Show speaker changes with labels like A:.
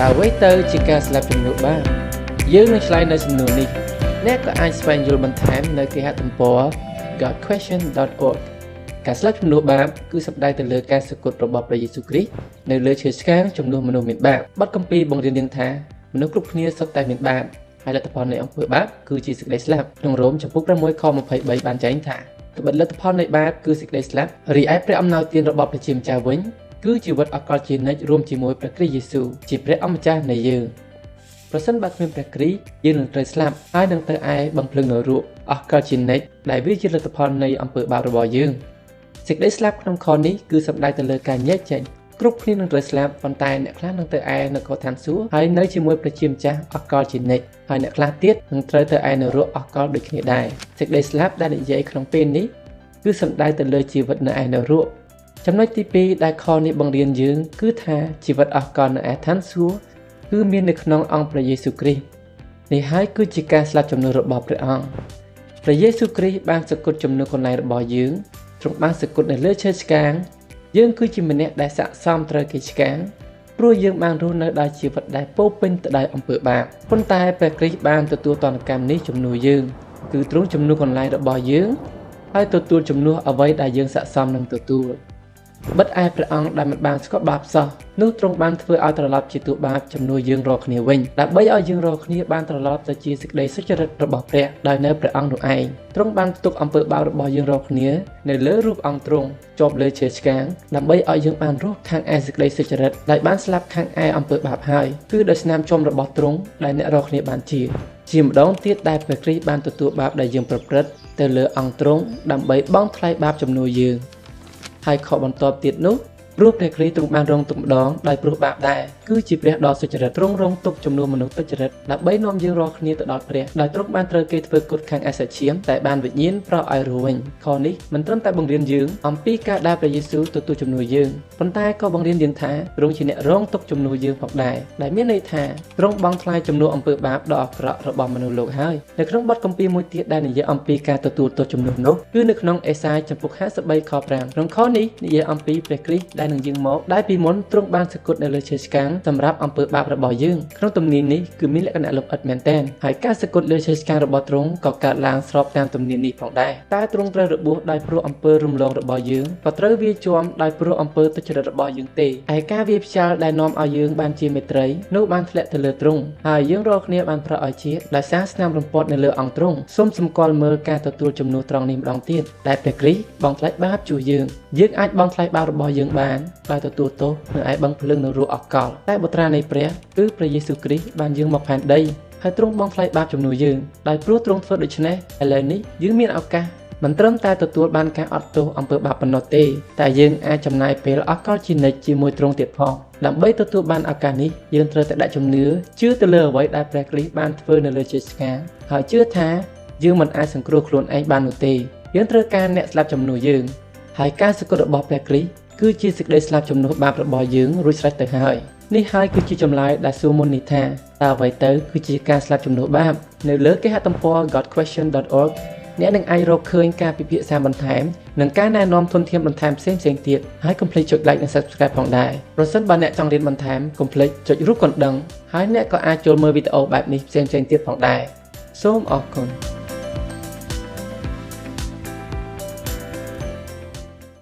A: តើអ្វីទៅជាការស្លាប់ជំនួសបាបយើងនឹងឆ្លើយនៅសំណួរនេះអ្នកក៏អាចស្វែងយល់បន្ថែមនៅគេហទំព័រ godquestion.org ការស្លាប់ជំនួសបាបគឺសំដៅទៅលើការសគត់របស់ព្រះយេស៊ូវគ្រីស្ទនៅលើឈើឆ្កាងជំនួសមនុស្សមានបាបបទគម្ពីរបង្រៀនយើងថាមនុស្សគ្រប់គ្នាសុទ្ធតែមានបាបហើយលទ្ធផលនៃអំពើបាបគឺជាសេចក្តីស្លាប់ក្នុងរ៉ូមចំពុក 6 ខ 23 បានចែងថាត្បិតលទ្ធផលនៃបាបគឺសេចក្តីស្លាប់រីឯព្រះអំណោយទានរបស់ព្រះជាម្ចាស់វិញគឺជីវិតអកលជានិច្ចរួមជាមួយព្រះគ្រីស្ទយេស៊ូវជាព្រះអម្ចាស់នៃយើងប្រសិនបើគ្មានព្រះគ្រីស្ទយើងនឹងត្រូវស្លាប់ហើយនឹងទៅឯបំភ្លឺនរកអកលជានិច្ចដែលវាជាលទ្ធផលនៃអំពើបាបរបស់យើងសេចក្តីស្លាប់ក្នុងខនេះគឺសំដៅទៅលើការញែកចេញគ្រប់គ្នានឹងត្រូវស្លាប់ប៉ុន្តែអ្នកខ្លះនឹងទៅឯនគរឋានសួគ៌ហើយនៅជាមួយព្រះជាម្ចាស់អកលជានិច្ចហើយអ្នកខ្លះទៀតនឹងត្រូវទៅឯនរកអកលដូចគ្នាដែរសេចក្តីស្លាប់ដែលនិយាយក្នុងពេលនេះគឺសំដៅទៅលើជីវិតនៅឯនរកចំណុចទី2ដែលខនេះបង្រៀនយើងគឺថាជីវិតអកលនៅឯឋានសួគ៌គឺមាននៅក្នុងអង្គព្រះយេស៊ូវគ្រីស្ទនេះហើយគឺជាការស្លាប់ជំនួសរបស់ព្រះអង្គព្រះយេស៊ូវគ្រីស្ទបានសគត់ជំនួសកន្លែងរបស់យើងទ្រង់បានសគត់នៅលើឈើឆ្កាងយើងគឺជាម្នាក់ដែលស័ក្តិសមត្រូវគេឆ្កាងព្រោះយើងបានរស់នៅដោយជីវិតដែលពោរពេញទៅដោយអំពើបាបប៉ុន្តែព្រះគ្រីស្ទបានទទួលទណ្ឌកម្មនេះជំនួសយើងគឺទ្រង់ជំនួសកន្លែងរបស់យើងហើយទទួលជំនួសអ្វីដែលយើងស័ក្តិសមនឹងទទួលបិទឯព្រះអង្គដែលមិនបានស្គាល់បាបសោះនោះទ្រង់បានធ្វើឲ្យត្រឡប់ជាទូបាបជំនួសយើងរាល់គ្នាវិញដើម្បីឲ្យយើងរាល់គ្នាបានត្រឡប់ទៅជាសេចក្តីសុចរិតរបស់ព្រះដោយនៅព្រះអង្គនោះឯងទ្រង់បានផ្ទុកអំពើបាបរបស់យើងរាល់គ្នានៅលើរូបអង្គទ្រង់ជាប់លើឈើឆ្កាងដើម្បីឲ្យយើងបានរស់ខាងឯសេចក្តីសុចរិតដែលបានស្លាប់ខាងឯអំពើបាបហើយគឺដោយស្នាមជុំរបស់ទ្រង់ដែលអ្នករាល់គ្នាបានជាម្ដងទៀតដែលព្រះគ្រីស្ទបានទទួលបាបដែលយើងប្រព្រឹត្តទៅលើអង្គទ្រង់ដើម្បីបង់ថ្លៃបាបជំនួសយើងហើយខបន្ទាប់ទៀតនោះព្រោះព្រះគ្រីស្ទទ្រង់បានរងទុក្ខម្ដងដោយព្រោះបាបដែរគឺជាព្រះដ៏សុចរិតទ្រង់រងទុក្ខជំនួសមនុស្សទុច្ចរិតដើម្បីនាំយើងរាល់គ្នាទៅដល់ព្រះដោយទ្រង់បានត្រូវគេធ្វើគុតខាងអសច្ឆាមតែបានវិញ្ញាណប្រោសឲ្យរស់វិញខនេះមិនត្រឹមតែបង្រៀនយើងអំពីការដែលព្រះយេស៊ូវទទួលជំនួសយើងប៉ុន្តែក៏បង្រៀនយើងថាទ្រង់ជាអ្នករងទុក្ខជំនួសយើងផងដែរដែលមានន័យថាទ្រង់បង់ថ្លៃជំនួសអំពើបាបដ៏អាក្រក់របស់មនុស្សលោកហើយនៅក្នុងបទគម្ពីរមួយទៀតដែលនិយាយអំពីការទទួលទោសជំនួសនោះគឺនៅក្នុងអេសាយចំពុក 53 ខ 5ក្នុងខនេះនិយាយអំពីព្រះគ្រីស្ទដែលនឹងយាងមកដែលពីមុនទ្រង់បានសគត់នៅលើឈើឆ្កាងសម្រាប់អំពើបាបរបស់យើងក្នុងទំនៀមនេះគឺមានលក្ខណៈលម្អិតមែនទែនហើយការសគត់លើឈើឆ្កាងរបស់ទ្រង់ក៏កើតឡើងស្របតាមទំនៀមនេះផងដែរតែទ្រង់ត្រូវរបួសដោយព្រោះអំពើរំលងរបស់យើងក៏ត្រូវវាជាំដោយព្រោះអំពើទុច្ចរិតរបស់យើងទេឯការវាផ្ចាល់ដែលនាំឲ្យយើងបានជាមេត្រីនោះបានធ្លាក់ទៅលើទ្រង់ហើយយើងរាល់គ្នាបានប្រោសឲ្យជាតិដោយសារស្នាមរំពាត់នៅលើអង្គទ្រង់សូមសម្គាល់មើលការទទួលជំនួសត្រង់នេះម្ដងទៀតដែលព្រះគ្រីស្ទបង់ថ្លៃបាបជួយយើងអាចបង់ថ្លៃបាបរបស់យើងបានដោយទទួលទោសនៅឯបឹងភ្លើងនរកអកលតែបុត្រានៃព្រះគឺព្រះយេស៊ូវគ្រីស្ទបានយាងមកផែនដីហើយទ្រង់បង់ថ្លៃបាបជំនួសយើងដោយព្រោះទ្រង់ធ្វើដូច្នេះឥឡូវនេះយើងមានឱកាសមិនត្រឹមតែទទួលបានការអត់ទោសអំពើបាបប៉ុណ្ណោះទេតែយើងអាចចំណាយពេលអកលជានិច្ចជាមួយទ្រង់ទៀតផងដើម្បីទទួលបានឱកាសនេះយើងត្រូវតែដាក់ជំនឿជឿទៅលើអ្វីដែលព្រះគ្រីស្ទបានធ្វើនៅលើឈើឆ្កាងហើយជឿថាយើងមិនអាចសង្គ្រោះខ្លួនឯងបាននោះទេយើងត្រូវការអ្នកស្លាប់ជំនួសយើងហើយការសគត់របស់ព្រះគ្រីស្ទគឺជាសេចក្តីស្លាប់ជំនួសបាបរបស់យើងរួចស្រេចទៅហើយនេះហើយគឺជាចម្លើយដែលសួរមុននេះថាតើអ្វីទៅគឺជាការស្លាប់ជំនួសបាបនៅលើគេហទំព័រ godquestion.org អ្នកនឹងអាចរកឃើញការពិភាក្សាបន្ថែមនិងការណែនាំធនធានបន្ថែមផ្សេងៗទៀតហើយកុំភ្លេចចុច like និង subscribe ផងដែរប្រសិនបើអ្នកចង់រៀនបន្ថែមកុំភ្លេចចុចរូបកណ្ដឹងហើយអ្នកក៏អាចចូលមើលវីដេអូបែបនេះផ្សេងៗទៀតផងដែរសូមអរគុណ